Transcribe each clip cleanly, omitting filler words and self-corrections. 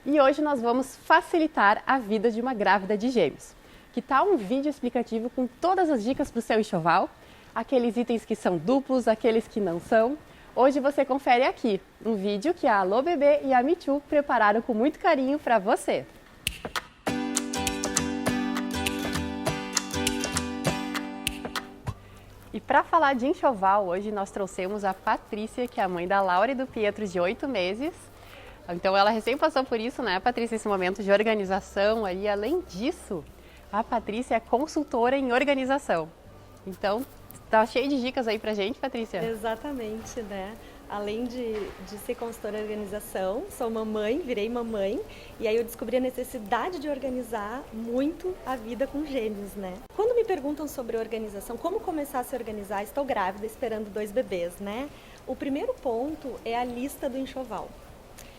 E hoje nós vamos facilitar a vida de uma grávida de gêmeos. Que tal um vídeo explicativo com todas as dicas para o seu enxoval? Aqueles itens que são duplos, aqueles que não são. Hoje você confere aqui, um vídeo que a Alô Bebê e a Me Too prepararam com muito carinho para você. E para falar de enxoval, hoje nós trouxemos a Patrícia, que é a mãe da Laura e do Pietro, de 8 meses. Então ela recém passou por isso, né, Patrícia, esse momento de organização ali. Além disso, a Patrícia é consultora em organização. Então, tá cheio de dicas aí pra gente, Patrícia? Exatamente, né? Além de ser consultora em organização, sou mamãe, virei mamãe, e aí eu descobri a necessidade de organizar muito a vida com gêmeos, né? Quando me perguntam sobre organização, como começar a se organizar, estou grávida, esperando 2 bebês, né? O primeiro ponto é a lista do enxoval.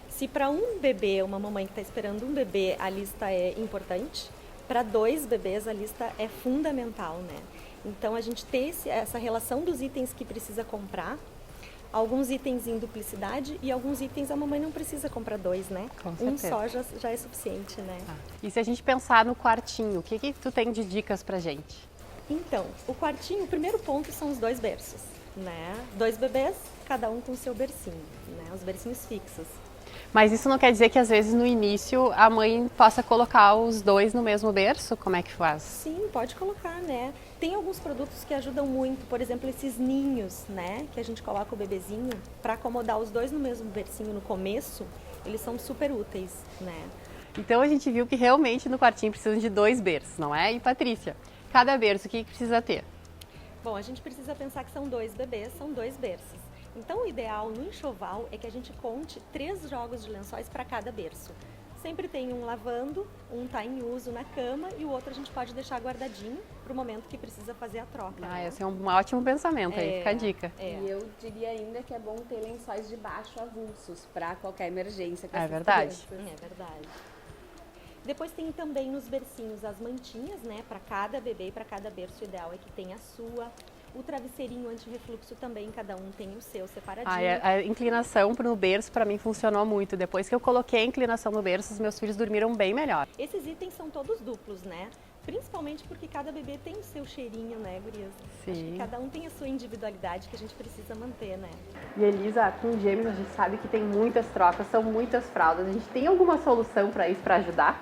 Se para um bebê, uma mamãe que está esperando um bebê, a lista é importante, para 2 bebês a lista é fundamental, né? Então a gente ter essa relação dos itens que precisa comprar, alguns itens em duplicidade e alguns itens a mamãe não precisa comprar 2, né? Com certeza. Um só já é suficiente, né? E se a gente pensar no quartinho, o que tu tem de dicas pra gente? Então, o quartinho, o primeiro ponto são os 2 berços, né? 2 bebês, cada um com o seu bercinho, né? Os bercinhos fixos. Mas isso não quer dizer que às vezes no início a mãe possa colocar os 2 no mesmo berço? Como é que faz? Sim, pode colocar, né? Tem alguns produtos que ajudam muito, por exemplo, esses ninhos, né? Que a gente coloca o bebezinho para acomodar os 2 no mesmo bercinho no começo, eles são super úteis, né? Então a gente viu que realmente no quartinho precisam de 2 berços, não é? E Patrícia, cada berço o que precisa ter? Bom, a gente precisa pensar que são 2 bebês, são 2 berços. Então o ideal no enxoval é que a gente conte 3 jogos de lençóis para cada berço. Sempre tem um lavando, um está em uso na cama e o outro a gente pode deixar guardadinho para o momento que precisa fazer a troca. Ah, né? esse é um ótimo pensamento aí, fica a dica. E eu diria ainda que é bom ter lençóis de baixo avulsos para qualquer emergência com É essas verdade. crianças. É verdade. Depois tem também nos bercinhos as mantinhas, né? Para cada bebê e para cada berço, o ideal é que tenha a sua. O travesseirinho anti-refluxo também, cada um tem o seu separadinho. A inclinação no berço para mim funcionou muito. Depois que eu coloquei a inclinação no berço, os meus filhos dormiram bem melhor. Esses itens são todos duplos, né? Principalmente porque cada bebê tem o seu cheirinho, né, gurias? Sim. Acho que cada um tem a sua individualidade que a gente precisa manter, né? E Elisa, com gêmeos a gente sabe que tem muitas trocas, são muitas fraldas. A gente tem alguma solução para isso, para ajudar?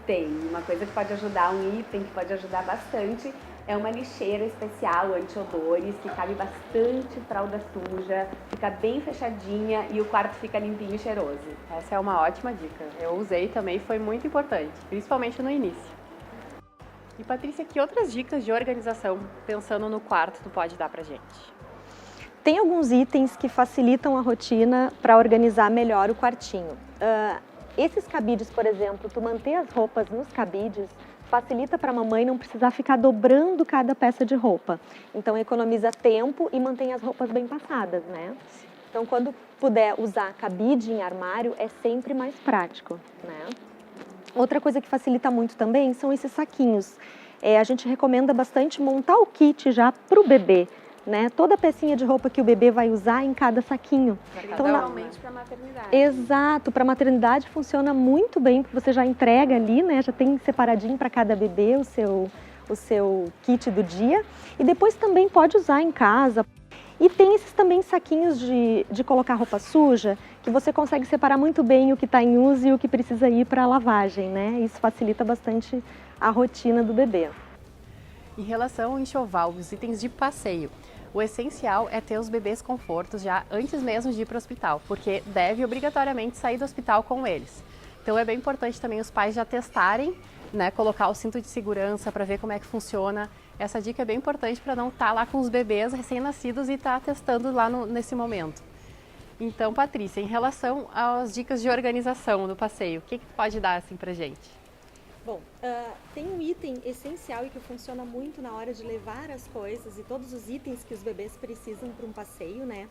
Tem uma coisa que pode ajudar, um item que pode ajudar bastante, é uma lixeira especial anti-odores, que cabe bastante fralda suja, fica bem fechadinha e o quarto fica limpinho e cheiroso. Essa é uma ótima dica. Eu usei também, foi muito importante, principalmente no início. E Patrícia, que outras dicas de organização, pensando no quarto, tu pode dar pra gente? Tem alguns itens que facilitam a rotina para organizar melhor o quartinho. Esses cabides, por exemplo, tu manter as roupas nos cabides, facilita para a mamãe não precisar ficar dobrando cada peça de roupa. Então economiza tempo e mantém as roupas bem passadas, né? Então quando puder usar cabide em armário é sempre mais prático, né? Outra coisa que facilita muito também são esses saquinhos. A gente recomenda bastante montar o kit já para o bebê, né? Toda pecinha de roupa que o bebê vai usar em cada saquinho. Então, normalmente para maternidade. Exato, para maternidade funciona muito bem, porque você já entrega ali, né? Já tem separadinho para cada bebê o seu kit do dia. E depois também pode usar em casa. E tem esses também saquinhos de colocar roupa suja, que você consegue separar muito bem o que está em uso e o que precisa ir para a lavagem, né? Isso facilita bastante a rotina do bebê. Em relação ao enxoval, os itens de passeio, o essencial é ter os bebês confortos já antes mesmo de ir para o hospital, porque deve obrigatoriamente sair do hospital com eles. Então é bem importante também os pais já testarem, né, colocar o cinto de segurança para ver como é que funciona. Essa dica é bem importante para não estar lá com os bebês recém-nascidos e estar testando lá nesse momento. Então, Patrícia, em relação às dicas de organização do passeio, o que pode dar assim pra gente? Bom, tem um item essencial e que funciona muito na hora de levar as coisas e todos os itens que os bebês precisam para um passeio, né?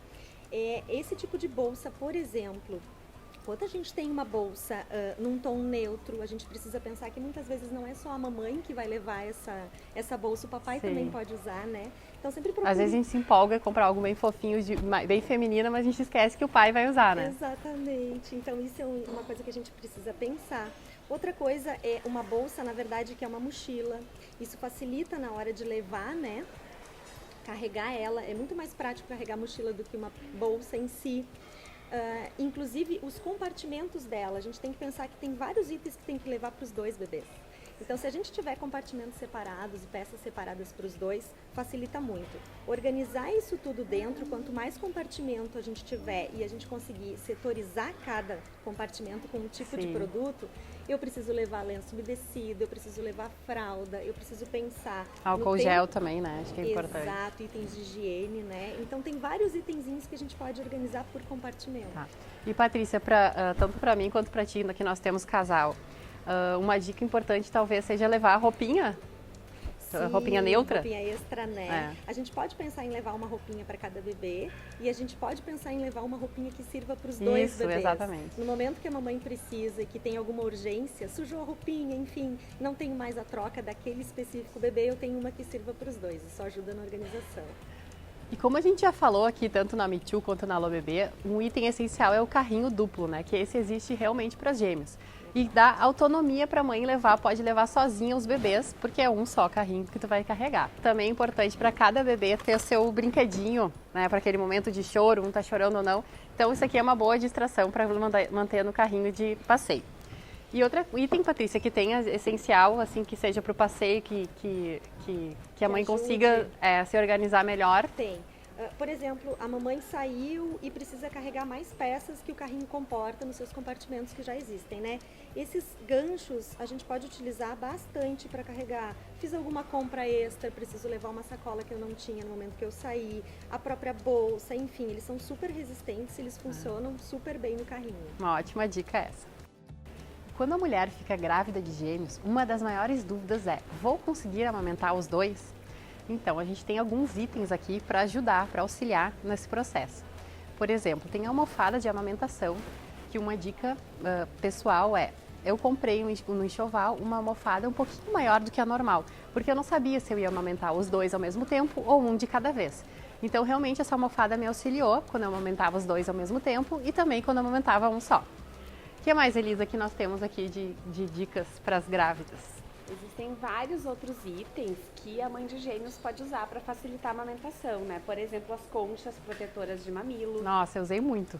É esse tipo de bolsa, por exemplo, Quando a gente tem uma bolsa num tom neutro, a gente precisa pensar que muitas vezes não é só a mamãe que vai levar essa bolsa, o papai Sim. também pode usar, né? Então sempre procure... Às vezes a gente se empolga em comprar algo bem fofinho, bem feminino, mas a gente esquece que o pai vai usar, né? Exatamente. Então isso é uma coisa que a gente precisa pensar. Outra coisa é uma bolsa, na verdade, que é uma mochila. Isso facilita na hora de levar, né? Carregar ela. É muito mais prático carregar a mochila do que uma bolsa em si. Inclusive os compartimentos dela, a gente tem que pensar que tem vários itens que tem que levar para os 2 bebês. Então, se a gente tiver compartimentos separados e peças separadas para os 2, facilita muito. Organizar isso tudo dentro, quanto mais compartimento a gente tiver e a gente conseguir setorizar cada compartimento com um tipo de produto, eu preciso levar lenço umedecido, eu preciso levar fralda, eu preciso pensar... Álcool gel também, né? Acho que é importante. Exato, itens de higiene, né? Então, tem vários itenzinhos que a gente pode organizar por compartimento. Tá. E Patrícia, tanto para mim quanto para ti, que nós temos casal, uma dica importante talvez seja levar a roupinha, roupinha neutra. Roupinha extra, né? A gente pode pensar em levar uma roupinha para cada bebê e a gente pode pensar em levar uma roupinha que sirva para os 2 bebês. Isso, exatamente. No momento que a mamãe precisa e que tem alguma urgência, sujou a roupinha, enfim, não tenho mais a troca daquele específico bebê, eu tenho uma que sirva para os 2. Isso ajuda na organização. E como a gente já falou aqui, tanto na Me Too quanto na Alô Bebê, um item essencial é o carrinho duplo, né? Que esse existe realmente para as gêmeos. E dá autonomia para a mãe levar, pode levar sozinha os bebês, porque é um só carrinho que tu vai carregar. Também é importante para cada bebê ter o seu brinquedinho, né? Para aquele momento de choro, um tá chorando ou não. Então isso aqui é uma boa distração para manter no carrinho de passeio. E outro item, Patrícia, que tenha essencial, assim, que seja para o passeio, que a mãe consiga se organizar melhor. Tem. Por exemplo, a mamãe saiu e precisa carregar mais peças que o carrinho comporta nos seus compartimentos que já existem, né? Esses ganchos a gente pode utilizar bastante para carregar. Fiz alguma compra extra, preciso levar uma sacola que eu não tinha no momento que eu saí, a própria bolsa, enfim, eles são super resistentes, eles funcionam super bem no carrinho. Uma ótima dica essa. Quando a mulher fica grávida de gêmeos, uma das maiores dúvidas é: vou conseguir amamentar os 2? Então, a gente tem alguns itens aqui para ajudar, para auxiliar nesse processo. Por exemplo, tem a almofada de amamentação, que uma dica pessoal é: eu comprei no enxoval uma almofada um pouquinho maior do que a normal, porque eu não sabia se eu ia amamentar os 2 ao mesmo tempo ou um de cada vez. Então, realmente, essa almofada me auxiliou quando eu amamentava os 2 ao mesmo tempo e também quando eu amamentava um só. O que mais, Elisa, que nós temos aqui de dicas para as grávidas? Existem vários outros itens que a mãe de gêmeos pode usar para facilitar a amamentação, né? Por exemplo, as conchas protetoras de mamilo. Nossa, eu usei muito.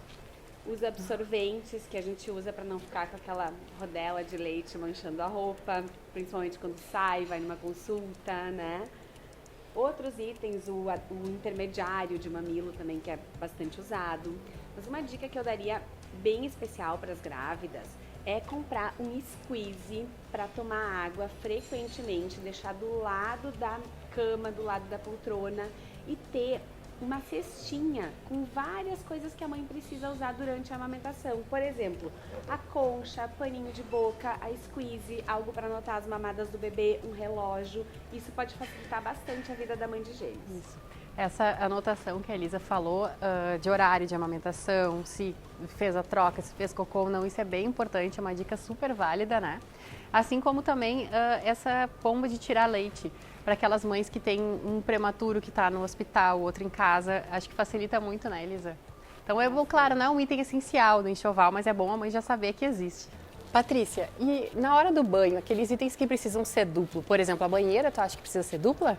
Os absorventes que a gente usa para não ficar com aquela rodela de leite manchando a roupa, principalmente quando sai, vai numa consulta, né? Outros itens, o intermediário de mamilo também, que é bastante usado. Mas uma dica que eu daria bem especial para as grávidas é comprar um squeeze para tomar água frequentemente, deixar do lado da cama, do lado da poltrona e ter uma cestinha com várias coisas que a mãe precisa usar durante a amamentação. Por exemplo, a concha, paninho de boca, a squeeze, algo para anotar as mamadas do bebê, um relógio. Isso pode facilitar bastante a vida da mãe de gêmeos. Isso. Essa anotação que a Elisa falou de horário de amamentação, se fez a troca, se fez cocô ou não, isso é bem importante, é uma dica super válida, né? Assim como também essa pomba de tirar leite, para aquelas mães que têm um prematuro que está no hospital, outro em casa, acho que facilita muito, né, Elisa? Então, claro, não é um item essencial do enxoval, mas é bom a mãe já saber que existe. Patrícia, e na hora do banho, aqueles itens que precisam ser duplo, por exemplo, a banheira, tu acha que precisa ser dupla?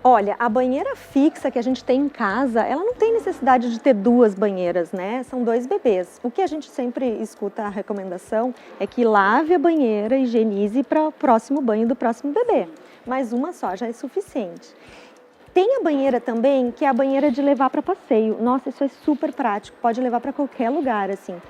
Olha, a banheira fixa que a gente tem em casa, ela não tem necessidade de ter 2 banheiras, né? São 2 bebês. O que a gente sempre escuta a recomendação é que lave a banheira, higienize para o próximo banho do próximo bebê. Mas uma só já é suficiente. Tem a banheira também, que é a banheira de levar para passeio. Nossa, isso é super prático, pode levar para qualquer lugar, assim.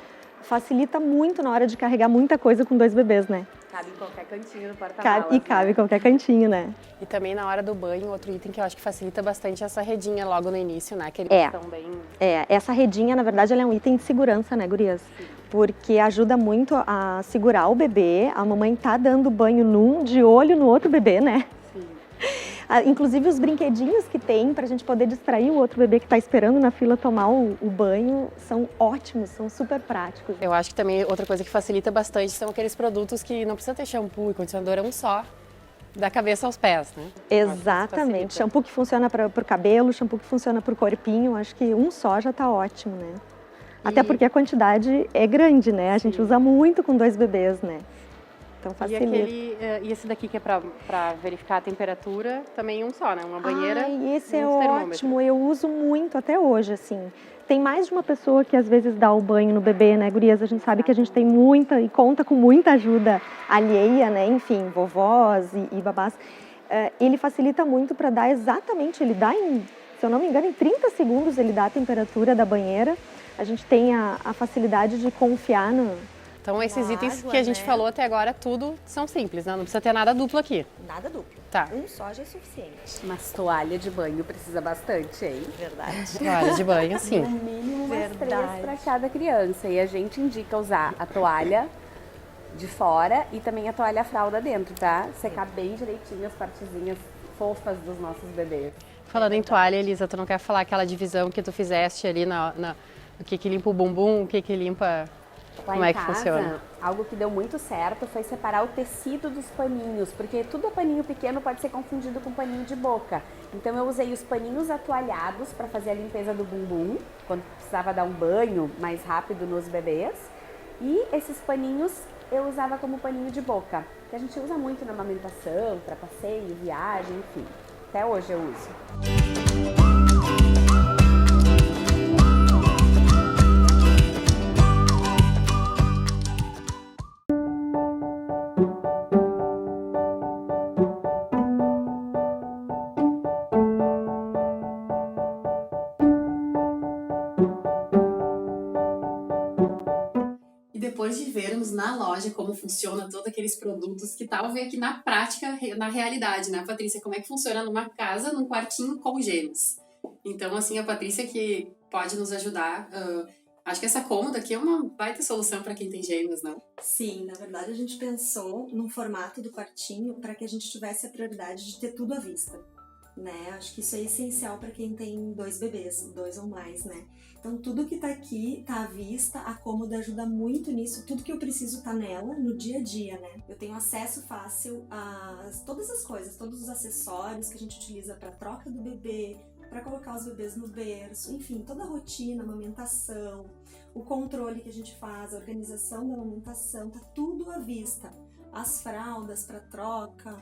Facilita muito na hora de carregar muita coisa com 2 bebês, né? Cabe em qualquer cantinho do porta-malas. E cabe em qualquer cantinho, né? E também na hora do banho, outro item que eu acho que facilita bastante é essa redinha logo no início, né? Que eles estão bem... essa redinha, na verdade, ela é um item de segurança, né, gurias? Sim. Porque ajuda muito a segurar o bebê, a mamãe tá dando banho num, de olho no outro bebê, né? Sim. Inclusive os brinquedinhos que tem pra gente poder distrair o outro bebê que tá esperando na fila tomar o banho são ótimos, são super práticos. Eu acho que também outra coisa que facilita bastante são aqueles produtos que não precisa ter shampoo e condicionador, é um só, da cabeça aos pés, né? Exatamente. Shampoo que funciona para o cabelo, shampoo que funciona para o corpinho, acho que um só já tá ótimo, né? Até porque a quantidade é grande, né? A gente usa muito com 2 bebês, né? Então facilita. E esse daqui que é para verificar a temperatura, também um só, né? Uma banheira. E esse e é um termômetro. ótimo, eu uso muito até hoje, assim. Tem mais de uma pessoa que às vezes dá o banho no bebê, né, gurias? A gente sabe que a gente tem muita e conta com muita ajuda alheia, né? Enfim, vovós e babás. Ele facilita muito para dar exatamente, ele dá se eu não me engano, em 30 segundos ele dá a temperatura da banheira. A gente tem a facilidade de confiar no... Então esses itens água, que a gente né? falou até agora, tudo são simples, né? Não precisa ter nada duplo aqui. Nada duplo. Tá. Um só já é suficiente. Mas toalha de banho precisa bastante, hein? Verdade. Toalha de banho, sim. No mínimo umas 3 Verdade. para cada criança. E a gente indica usar a toalha de fora e também a toalha fralda dentro, tá? Secar bem direitinho as partezinhas fofas dos nossos bebês. Falando em toalha, Elisa, tu não quer falar aquela divisão que tu fizeste ali o que limpa o bumbum, o que limpa... Lá Como em é que casa, funciona? algo que deu muito certo foi separar o tecido dos paninhos, porque tudo paninho pequeno pode ser confundido com paninho de boca. Então eu usei os paninhos atualhados para fazer a limpeza do bumbum, quando precisava dar um banho mais rápido nos bebês. E esses paninhos eu usava como paninho de boca, que a gente usa muito na amamentação, para passeio, viagem, enfim. Até hoje eu uso. E depois de vermos na loja como funciona todos aqueles produtos, que tal ver aqui na prática, na realidade, né, Patrícia? Como é que funciona numa casa, num quartinho com gêmeos? Então, assim, a Patrícia que pode nos ajudar. Acho que essa cômoda aqui é uma baita solução para quem tem gêmeos, não? Sim, na verdade a gente pensou num formato do quartinho para que a gente tivesse a prioridade de ter tudo à vista, né? Acho que isso é essencial para quem tem 2 bebês, 2 ou mais, né? Então tudo que tá aqui tá à vista, a cômoda ajuda muito nisso, tudo que eu preciso tá nela no dia a dia, né? Eu tenho acesso fácil a todas as coisas, todos os acessórios que a gente utiliza para troca do bebê, para colocar os bebês no berço, enfim, toda a rotina, a amamentação, o controle que a gente faz, a organização da amamentação, tá tudo à vista. As fraldas para troca,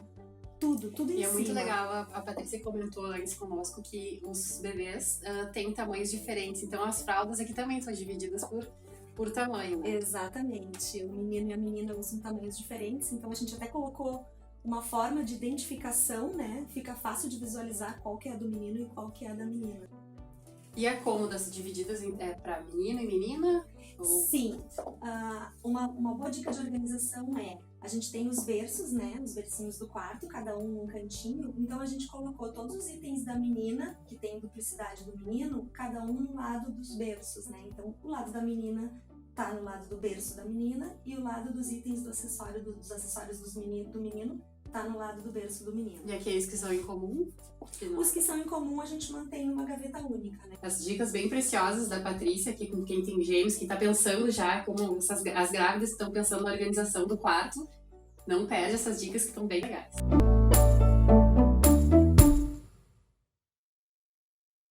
tudo em cima. E é muito legal, a Patrícia comentou antes conosco que os bebês têm tamanhos diferentes, então as fraldas aqui também são divididas por tamanho, né? Exatamente, o menino e a menina usam tamanhos diferentes, então a gente até colocou uma forma de identificação, né? Fica fácil de visualizar qual que é a do menino e qual que é a da menina. E a cômodas divididas para menino e menina? Sim, uma boa dica de organização é, a gente tem os berços, né, os bercinhos do quarto, cada um num cantinho, então a gente colocou todos os itens da menina, que tem duplicidade do menino, cada um no lado dos berços, né, então o lado da menina tá no lado do berço da menina e o lado dos itens dos acessórios do menino tá no lado do berço do menino. E aqueles que são em comum? Os que são em comum a gente mantém uma gaveta única, né? As dicas bem preciosas da Patrícia, que com quem tem gêmeos, que está pensando já, como as grávidas estão pensando na organização do quarto, não perde essas dicas que estão bem legais.